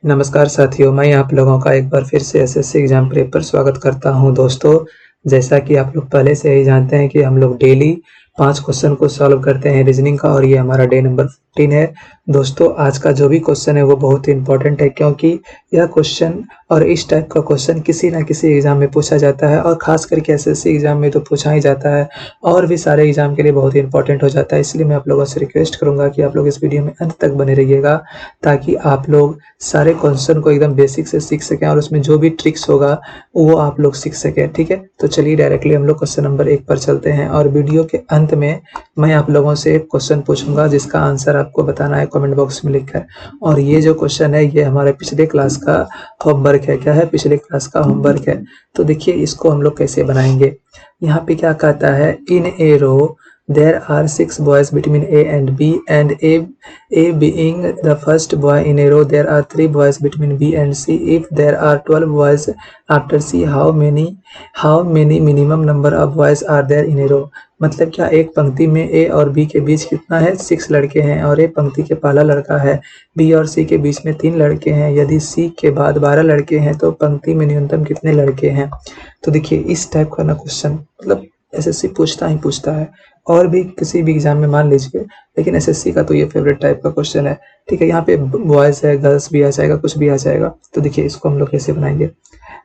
नमस्कार साथियों, मैं आप लोगों का एक बार फिर से एसएससी एग्ज़ाम प्रेप पर स्वागत करता हूं। दोस्तों, जैसा कि आप लोग पहले से ही जानते हैं कि हम लोग डेली 5 क्वेश्चन को सॉल्व करते हैं रीजनिंग का, और ये हमारा डे नंबर 15 है। दोस्तों, आज का जो भी क्वेश्चन है वो बहुत ही इंपॉर्टेंट है, क्योंकि यह क्वेश्चन और इस टाइप का क्वेश्चन किसी ना किसी एग्ज़ाम में पूछा जाता है, और ख़ास करके एसएससी एग्ज़ाम में तो पूछा ही जाता है, और भी सारे एग्ज़ाम के लिए बहुत ही इंपॉर्टेंट हो जाता है। इसलिए मैं आप लोगों से रिक्वेस्ट करूँगा कि आप लोग इस वीडियो में अंत तक बने रहिएगा, ताकि आप लोग सारे क्वेश्चन को एकदम बेसिक से सीख सकें, और उसमें जो भी ट्रिक्स होगा वो आप लोग सीख सकें। ठीक है, तो चलिए डायरेक्टली हम लोग क्वेश्चन नंबर 1 पर चलते हैं, और वीडियो के अंत में मैं आप लोगों से एक क्वेश्चन पूछूंगा जिसका आंसर आपको बताना है कमेंट बॉक्स में लिखकर। और ये जो क्वेश्चन है ये हमारे पिछले क्लास का होमवर्क है। क्या है? पिछले क्लास का होमवर्क है। तो देखिए इसको हम लोग कैसे बनाएंगे। यहाँ पे क्या कहता है, इन ए रो there are 6 boys between A and B, and A being the first boy in a row, there are 3 boys between B and C. If there are 12 boys after C, how many minimum number of boys are there in a row? मतलब क्या एक पंक्ति में A और B के बीच कितना है? 6 लड़के हैं, और एक पंक्ति के पहला लड़का है। B और C के बीच में 3 लड़के हैं। यदि C के बाद 12 लड़के हैं तो पंक्ति में न्यूनतम कितने लड़के हैं? तो देखिए इस टाइप का ना क्वेश्चन मतलब एसएससी पूछता ही पूछता है, और भी किसी भी एग्जाम में मान लीजिए, लेकिन एसएससी का तो ये फेवरेट टाइप का क्वेश्चन है। ठीक है, यहाँ पे बॉयज है, गर्ल्स भी आ जाएगा, कुछ भी आ जाएगा। तो देखिए इसको हम लोग कैसे बनाएंगे।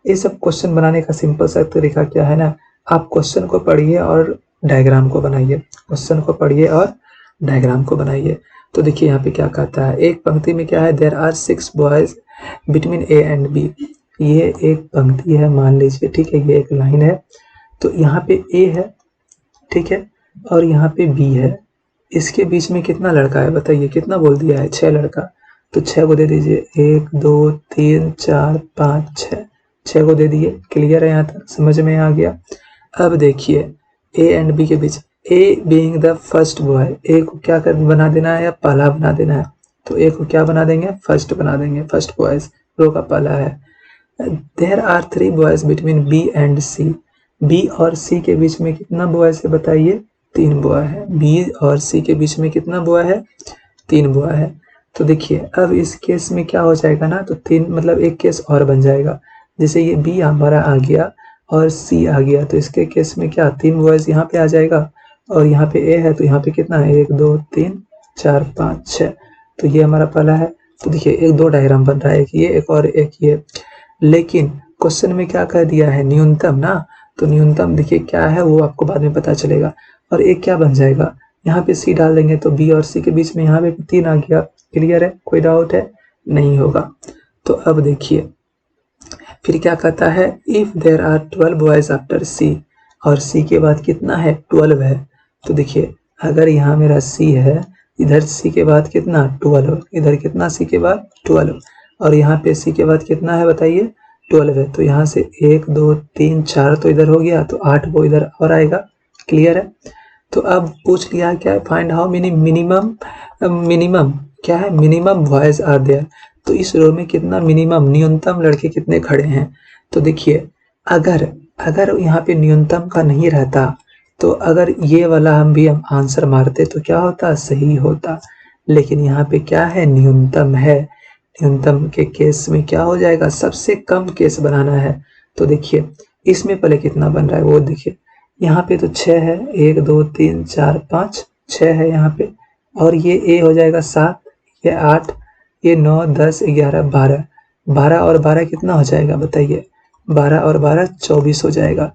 ये सब क्वेश्चन बनाने का सिंपल सा तरीका क्या है ना, आप क्वेश्चन को पढ़िए और डायग्राम को बनाइए। क्वेश्चन को पढ़िए और डायग्राम को बनाइए। तो देखिए यहाँ पे क्या कहता है, एक पंक्ति में क्या है, there are 6 boys between A and B. ये एक पंक्ति है मान लीजिए, ठीक है, ये एक लाइन है। तो यहाँ पे ए है, ठीक है, और यहाँ पे बी है। इसके बीच में कितना लड़का है बताइए, कितना बोल दिया है? 6 लड़का। तो 6 को दे दीजिए, 1 2 3 4 5 6, 6 को दे दिए। क्लियर है? यहाँ तक समझ में आ गया। अब देखिए ए एंड बी के बीच, A being the first boy, A को क्या कर बना देना है या पहला बना देना है? तो ए को क्या बना देंगे? फर्स्ट बना देंगे। फर्स्ट बॉयज रो का पहला है। There are 3 boys between B and C. B और सी के बीच में कितना बॉयज है बताइए? 3 बॉय है। बी और सी के बीच में कितना बॉय है? 3 बॉय है। तो देखिए अब इस केस में क्या हो जाएगा ना, तो 3 मतलब एक केस और बन जाएगा। जैसे ये बी हमारा आ गया और सी आ गया, तो इसके केस में क्या 3 बॉयज यहाँ पे आ जाएगा, और यहाँ पे ए है तो यहाँ पे कितना है? 1 2 3 4 5 6। तो ये हमारा पहला है। तो देखिए एक दो डायग्राम बन रहा है, एक ये एक और एक ये। लेकिन क्वेश्चन में क्या कह दिया है? न्यूनतम ना। तो न्यूनतम देखिए क्या है वो आपको बाद में पता चलेगा। और एक क्या बन जाएगा, यहाँ पे सी डाल देंगे तो बी और सी के बीच में यहाँ पे 3 आ गया। क्लियर है? कोई डाउट है? नहीं होगा। तो अब देखिए फिर क्या कहता है, if there are 12 boys after C, और सी के बाद कितना है? 12 है। तो देखिए अगर यहाँ मेरा सी है, इधर सी के बाद कितना? 12, इधर कितना सी के बाद? 12, और यहाँ पे सी के बाद कितना है बताइए? 12 है। तो यहाँ से 1 2 3 4 तो इधर हो गया, तो 8 वो इधर और आएगा। क्लियर है? तो अब पूछ लिया क्या है, फाइंड हाउ मेनी मिनिमम क्या है? Minimum boys are there. तो इस रो में कितना मिनिमम न्यूनतम लड़के कितने खड़े हैं? तो देखिए अगर अगर यहाँ पे न्यूनतम का नहीं रहता, तो अगर ये वाला हम आंसर मारते तो क्या होता? सही होता। लेकिन यहाँ पे क्या है? न्यूनतम है। न्यूनतम के केस में क्या हो जाएगा? सबसे कम केस बनाना है। तो देखिए इसमें पहले कितना बन रहा है वो देखिए। यहाँ पे तो 6 है, 1 2 3 4 5 6 है यहाँ पे, और ये ए हो जाएगा 7, ये 8, ये 9 10 11 12। 12 और 12 कितना हो जाएगा बताइए? 12 और 12 24 हो जाएगा।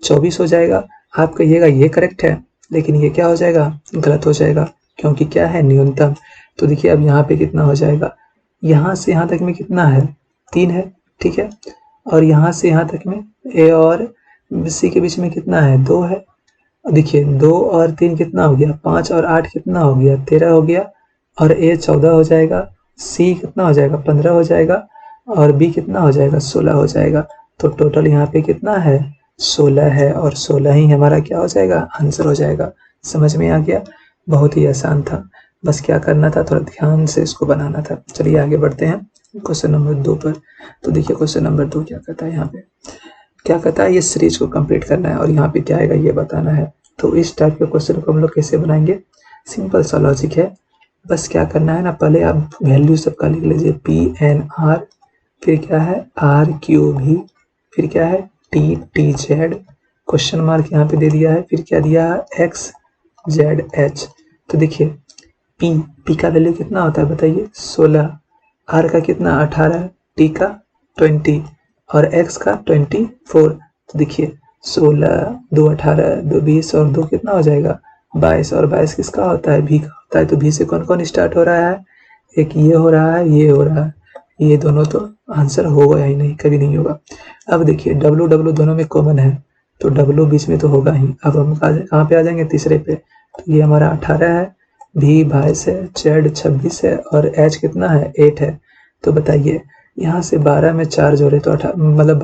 24 हो जाएगा। आप कहिएगा ये करेक्ट है, लेकिन ये क्या हो जाएगा? गलत हो जाएगा, क्योंकि क्या है? न्यूनतम। तो देखिए अब यहाँ पे कितना हो जाएगा? यहाँ से यहाँ तक में कितना है? 3 है, ठीक है, और यहाँ से यहाँ तक में ए और सी के बीच में कितना है? 2 है। देखिए 2 और 3 कितना हो गया? 5 और 8 कितना हो गया? 13 हो गया, और ए 14 हो जाएगा, सी कितना हो जाएगा? 15 हो जाएगा, और बी कितना हो जाएगा? 16 हो जाएगा। तो टोटल यहाँ पे कितना है? 16 है, और 16 ही हमारा क्या हो जाएगा? आंसर हो जाएगा। समझ में आ गया? बहुत ही आसान था, बस क्या करना था, थोड़ा ध्यान से इसको बनाना था। चलिए आगे बढ़ते हैं क्वेश्चन नंबर 2 पर। तो देखिए क्वेश्चन नंबर 2 क्या कहता है, यहाँ पे क्या कहता है, ये सीरीज को कंप्लीट करना है और यहाँ पे क्या आएगा ये बताना है। तो इस टाइप के क्वेश्चन को हम लोग कैसे बनाएंगे? सिंपल सा लॉजिक है। बस क्या करना है ना, पहले आप वैल्यू सबका लिख लीजिए, PNR, फिर क्या है RQV, फिर क्या है TTZ, क्वेश्चन मार्क यहाँ पे दे दिया है, फिर क्या दिया है XZH। तो देखिए P का वैल्यू कितना होता है बताइए 16, R का कितना 18, T का 20 और X का 24। तो देखिए 16, 2 18, 2 20 और 2 कितना हो जाएगा 22, और 22 किसका होता है V का होता है। तो V से कौन कौन स्टार्ट हो रहा है, एक ये हो रहा है, ये हो रहा है, ये दोनों तो आंसर होगा ही नहीं, कभी नहीं होगा। अब देखिए W दोनों में कॉमन है, तो W बीच में तो होगा ही। अब हम कहाँ पे आ जाएंगे तीसरे पे, तो ये हमारा 18 है, V 22 है, Z 26 है और H कितना है 8 है। तो बताइए यहाँ से 12 में 4 जोड़े तो मतलब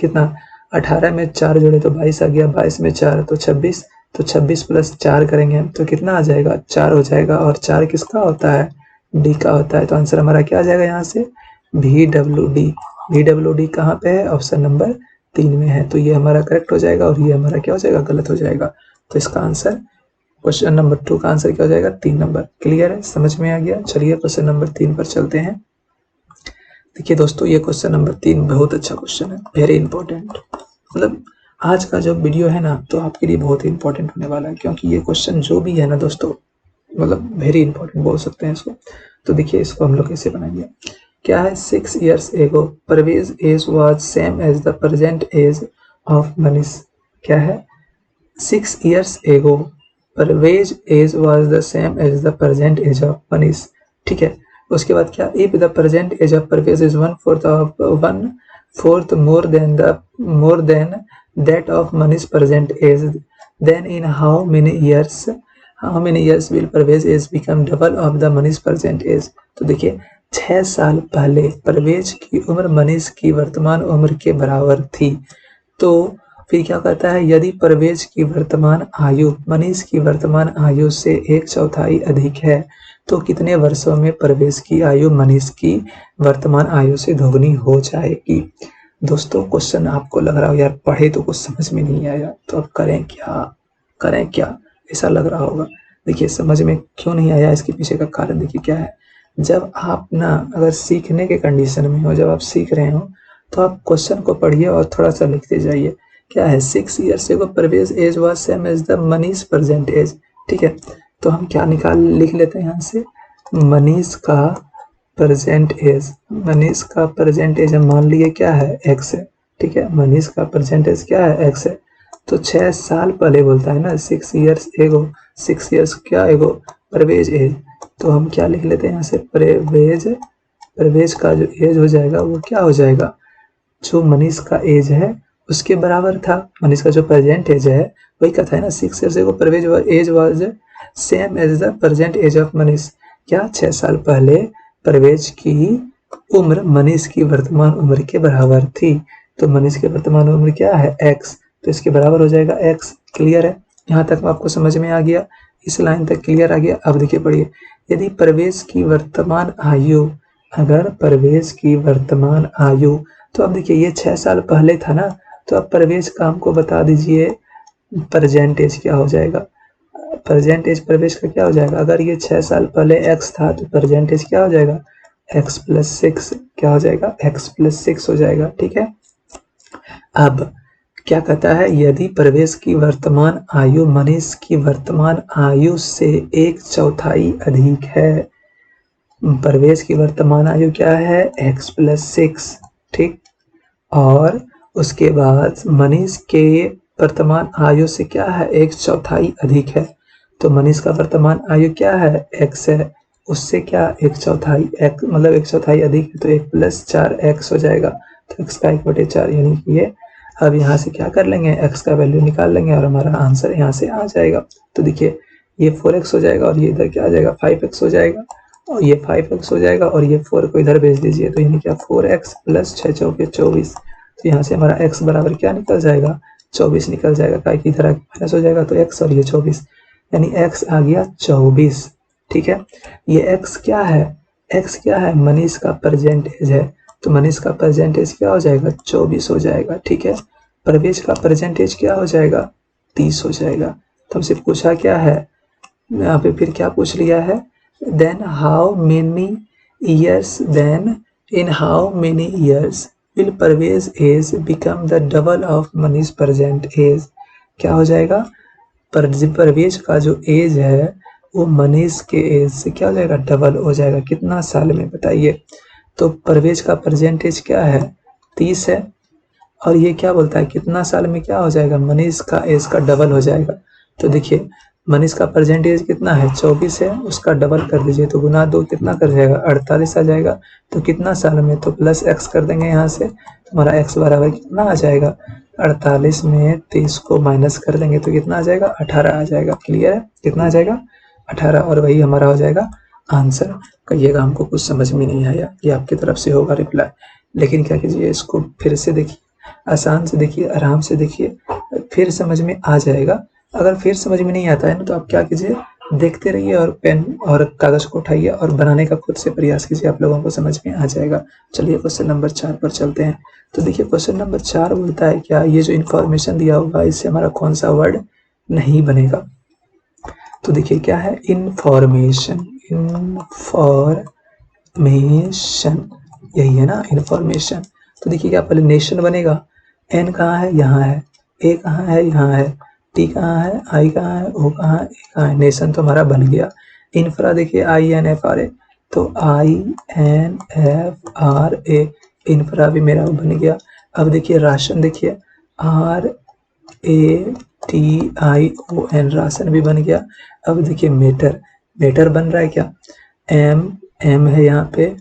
कितना 18 में 4 जोड़े तो 22 आ गया, 22 में 4 तो 26, तो 26 प्लस 4 करेंगे तो कितना आ जाएगा 4 हो जाएगा, और 4 किसका होता है डी का होता है। तो आंसर हमारा क्या आ जाएगा यहाँ से VWD कहाँ पे है, ऑप्शन नंबर 3 में है। तो ये हमारा करेक्ट हो जाएगा और ये हमारा क्या हो जाएगा गलत हो जाएगा। तो इसका आंसर क्वेश्चन नंबर 2 का आंसर क्या हो जाएगा 3 नंबर। क्लियर है, समझ में आ गया। चलिए क्वेश्चन नंबर 3 पर चलते हैं। देखिए दोस्तों ये क्वेश्चन नंबर 3 बहुत अच्छा क्वेश्चन है, वेरी इंपॉर्टेंट। मतलब आज का जो वीडियो है ना तो आपके लिए बहुत ही इंपॉर्टेंट होने वाला है, क्योंकि ये क्वेश्चन जो भी है ना दोस्तों मतलब वेरी इंपॉर्टेंट बोल सकते हैं इसको। तो देखिए इसको हम लोग कैसे बनाएंगे। क्या है 6 years ago Parvez age was same age the present age of Manish. क्या है 6 years ago Parvez age was the same age the present age of Manish. ठीक है, उसके बाद क्या if the present age of Parvez is 1/4 more than that of Manish present age, then in how many years will Parvez age become double of the Manish present age. तो देखिए 6 साल पहले परवेज की उम्र मनीष की वर्तमान उम्र के बराबर थी। तो फिर क्या कहता है यदि परवेज की वर्तमान आयु मनीष की वर्तमान आयु से 1/4 अधिक है तो कितने वर्षों में परवेज की आयु मनीष की वर्तमान आयु से दोगुनी हो जाएगी। दोस्तों क्वेश्चन आपको लग रहा हो यार पढ़े तो कुछ समझ में नहीं आया, तो अब करें क्या ऐसा लग रहा होगा। देखिए समझ में क्यों नहीं आया, इसके पीछे का कारण देखिए क्या है। जब आप ना अगर सीखने के कंडीशन में हो, जब आप सीख रहे हो तो आप क्वेश्चन को पढ़िए और थोड़ा सा लिखते जाइए। क्या है 6 years ago Parvez age was same age the Manish present age. ठीक है, तो हम क्या लिख लेते हैं यहाँ से मनीष का प्रेजेंट एज हम मान लिए क्या है x है। ठीक है, मनीष का प्रेजेंट एज क्या है x है। तो 6 साल पहले बोलता है ना 6 years ago, 6 years क्या एगो परवेज एज, तो हम क्या लिख लेते हैं यहाँ से परवेज का जो एज हो जाएगा वो क्या हो जाएगा जो मनीष का एज है उसके बराबर था। मनीष का जो प्रेजेंट एज है वही कहता है ना 6 years ago Parvez age was same age the present age of Manish. क्या 6 साल पहले परवेज की उम्र मनीष की वर्तमान उम्र के बराबर थी। तो मनीष की वर्तमान उम्र क्या है x, तो इसके बराबर हो जाएगा x। क्लियर है, यहाँ तक आपको समझ में आ गया, इस लाइन तक क्लियर आ गया। अब देखिए पढ़िए यदि परवेज की वर्तमान आयु, अगर परवेज की वर्तमान आयु, तो अब देखिए ये 6 साल पहले था ना, तो अब परवेज का हमको बता दीजिए प्रेजेंट एज क्या हो जाएगा। प्रेजेंट एज परवेज का क्या हो जाएगा, अगर ये 6 साल पहले x था तो प्रेजेंट एज क्या हो जाएगा x+6, क्या हो जाएगा x+6 हो जाएगा। ठीक है, अब क्या कहता है यदि परवेज की वर्तमान आयु मनीष की वर्तमान आयु से 1/4 अधिक है। परवेज की वर्तमान आयु क्या है x+6। ठीक, और उसके बाद मनीष के वर्तमान आयु से क्या है 1/4 अधिक है। तो मनीष का वर्तमान आयु क्या है x है, उससे क्या 1/4 x मतलब 1/4 अधिक है, तो 1+4x हो जाएगा। तो x का 1/4 यानी कि ये अब यहाँ से क्या कर लेंगे x का वैल्यू निकाल लेंगे और हमारा आंसर यहाँ से आ जाएगा। तो देखिए ये 4x हो जाएगा और ये इधर क्या आ जाएगा 5x हो जाएगा, और ये 5x हो जाएगा और ये 4 को इधर भेज दीजिए। तो यानी क्या 4x + 6 × 4 = 24। तो यहाँ से हमारा x बराबर क्या निकल जाएगा 24 निकल जाएगा, क्या कि इधर माइनस हो जाएगा तो x और ये 24, यानी x आ गया 24। ठीक है, ये x क्या है मनीष का प्रेजेंट एज है, तो मनीष का प्रेजेंट एज क्या हो जाएगा 24 हो जाएगा। ठीक है, परवेज का प्रेजेंट एज क्या हो जाएगा 30 हो जाएगा। तो हमसे पूछा क्या है यहाँ पे, फिर क्या पूछ लिया है then how many years in how many years will Parvez age become the double of Manish present age? क्या हो जाएगा? परवेज का जो एज है वो मनीष के एज से क्या हो जाएगा? डबल हो जाएगा। कितना साल में बताइए? तो परवेज का प्रेजेंट एज क्या है? 30 है, और ये क्या बोलता है कितना साल में क्या हो जाएगा? मनीष का एज का डबल हो जाएगा। तो देखिए मनीष का प्रेजेंट एज कितना है? 24 है, उसका डबल कर दीजिए तो गुना 2 कितना कर जाएगा? 48 आ जाएगा। तो कितना साल में? तो प्लस एक्स कर देंगे यहाँ से, हमारा एक्स बराबर कितना आ जाएगा? 48 में 30 को माइनस कर देंगे तो कितना आ जाएगा? 18 आ जाएगा। क्लियर है? कितना आ जाएगा? 18, और वही हमारा हो जाएगा आंसर। कहिएगा हमको कुछ समझ में नहीं आया, ये आपकी तरफ से होगा रिप्लाई। लेकिन क्या कीजिए, इसको फिर से देखिए, आसान से देखिए, आराम से देखिए, फिर समझ में आ जाएगा। अगर फिर समझ में नहीं आता है ना तो आप क्या कीजिए, देखते रहिए और पेन और कागज को उठाइए और बनाने का खुद से प्रयास कीजिए, आप लोगों को समझ में आ जाएगा। चलिए क्वेश्चन नंबर 4 पर चलते हैं। तो देखिए क्वेश्चन नंबर 4 बोलता है क्या, ये जो इन्फॉर्मेशन दिया होगा इससे हमारा कौन सा वर्ड नहीं बनेगा? तो देखिए क्या है? इन्फॉर्मेशन, इन्फॉर्मेशन यही है ना, इन्फॉर्मेशन। तो देखिए क्या पहले नेशन बनेगा, एन कहाँ है? यहाँ है। ए कहाँ है? यहाँ है। टी कहाँ है? आई कहाँ है? ओ कहाँ है? ए कहाँ है? नेशन तो हमारा बन गया। इंफ्रा देखिए I N F R A, तो I N F R A, infra भी मेरा बन गया। अब देखिए राशन, देखिए R A T I O N, ration भी बन गया। अब देखिए मेटर, मेटर बन रहा है क्या? एम है यहाँ पे,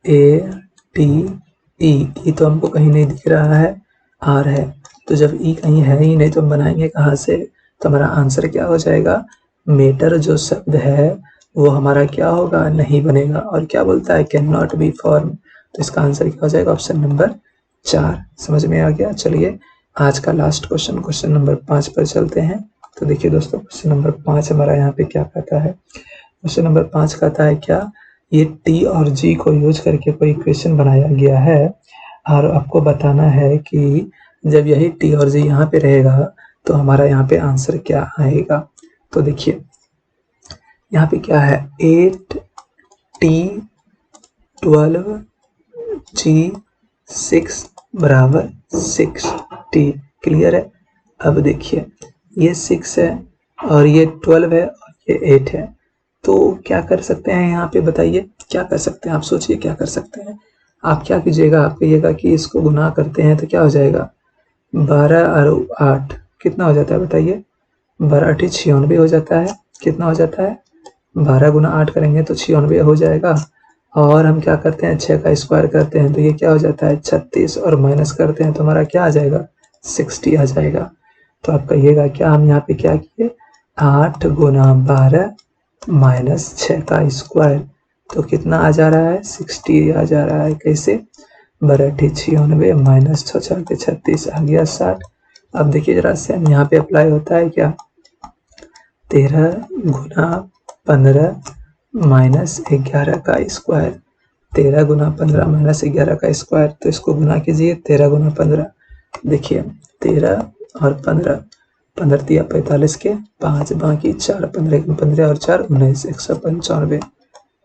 ए टी ई तो हमको कहीं नहीं दिख रहा है, आर है। तो जब ई कहीं है ही नहीं तो हम बनाएंगे कहाँ से? तो हमारा आंसर क्या हो जाएगा? मेटर जो शब्द है वो हमारा क्या होगा? नहीं बनेगा। और क्या बोलता है? Can not be form. तो इसका आंसर क्या हो जाएगा? Option number 4। समझ में आ गया? चलिए आज का लास्ट क्वेश्चन, क्वेश्चन नंबर 5 पर चलते हैं। तो देखिए दोस्तों क्वेश्चन नंबर 5 हमारा यहाँ पे क्या कहता है? क्वेश्चन नंबर 5 कहता है क्या, ये टी और जी को यूज करके कोई इक्वेशन बनाया गया है और आपको बताना है कि जब यही टी और जी यहाँ पे रहेगा तो हमारा यहाँ पे आंसर क्या आएगा। तो देखिए यहाँ पे क्या है, 8t 12g 6 बराबर 6t। क्लियर है? अब देखिए ये 6 है और ये 12 है और ये 8 है, तो क्या कर सकते हैं यहाँ पे? बताइए क्या कर सकते हैं? आप सोचिए क्या कर सकते हैं। आप क्या कीजिएगा, आप कहिएगा कि इसको गुना करते हैं तो क्या हो जाएगा? 12 और 8 कितना हो जाता है बताइए? 12 8 96 हो जाता है। कितना हो जाता है? 12 गुना 8 करेंगे तो 96 हो जाएगा। और हम क्या करते हैं? 6 का स्क्वायर करते हैं तो ये क्या हो जाता है? 36, और माइनस करते हैं तो हमारा क्या आ जाएगा? 60 आ जाएगा। तो आप कहिएगा क्या, हम यहाँ पे क्या किए? 8 गुना 12 माइनस 6 का स्क्वायर, तो कितना आ जा रहा है? 60 आ जा रहा है। कैसे? 12 96 माइनस 6 के 36 आ गया 60। अब देखिए जरा से यहाँ पे अप्लाई होता है क्या? 13 गुना 15 माइनस 11 का स्क्वायर, 13 गुना 15 माइनस 11 का स्क्वायर, तो इसको गुना कीजिए 13 गुना 15। देखिए 13 और 15, 15 दिया 45 के 5, बाकी 4, 15 और 4 19, 195,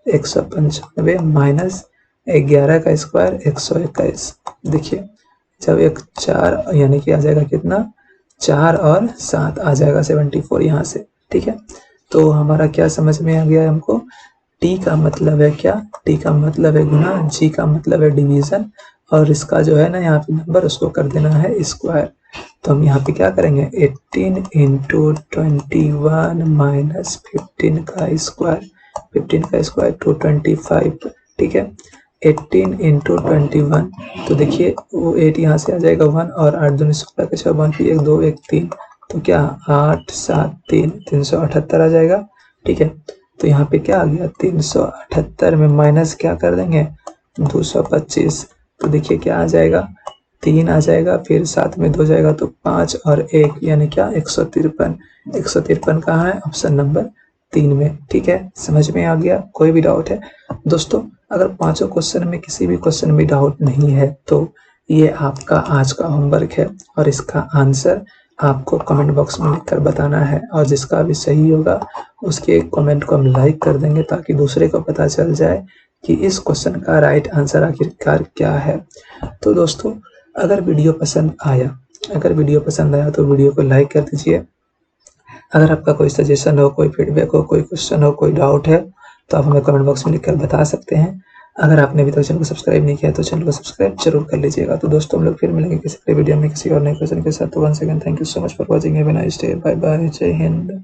195 माइनस 11 का स्क्वायर 121। देखिए जब एक 4 यानी कि आ जाएगा कितना? 4 और 7 आ जाएगा 74 यहाँ से। ठीक है, तो हमारा क्या समझ में आ गया हमको? टी का मतलब है क्या? टी का मतलब है गुना, जी का मतलब है डिवीजन, और इसका जो है ना यहाँ पे नंबर उसको कर देना है स्क्वायर। तो हम यहाँ पे क्या करेंगे? 18 इंटू 21 माइनस 15 का स्क्वायर, 15 का स्क्वायर 225। ठीक है, 18 इंटू 21, तो देखिए वो 8 यहाँ से आ जाएगा 1, और 8 दूनी 16 के 6, 1 1 2 1 3, तो क्या 8 7 3 378 आ जाएगा। ठीक है, तो यहाँ पे क्या आ गया? 378 में माइनस क्या कर देंगे? 225, तो देखिए क्या आ जाएगा? 3 आ जाएगा, फिर 7 में 2 जाएगा तो 5 और 1 यानी क्या? 153। 153 कहाँ है? ऑप्शन नंबर 3 में। ठीक है, समझ में आ गया? कोई भी डाउट है दोस्तों? अगर पांचों क्वेश्चन में किसी भी क्वेश्चन में डाउट नहीं है तो ये आपका आज का होमवर्क है और इसका आंसर आपको कमेंट बॉक्स में लिखकर बताना है, और जिसका भी सही होगा उसके कमेंट को हम लाइक कर देंगे ताकि दूसरे को पता चल जाए कि इस क्वेश्चन का राइट आंसर आखिरकार क्या है। तो दोस्तों, अगर वीडियो पसंद आया तो वीडियो को लाइक कर दीजिए। अगर आपका कोई सजेशन हो, कोई फीडबैक हो, कोई क्वेश्चन हो, कोई डाउट है तो आप हमें कमेंट बॉक्स में लिखकर बता सकते हैं। अगर आपने अभी तक चैनल को सब्सक्राइब नहीं किया तो चैनल को सब्सक्राइब जरूर कर लीजिएगा। तो दोस्तों, हम लोग फिर मिलेंगे किसी नए वीडियो में किसी और नए क्वेश्चन के साथ। तो once again thank you so much for watching. Have a nice day. Bye bye. जय हिंद।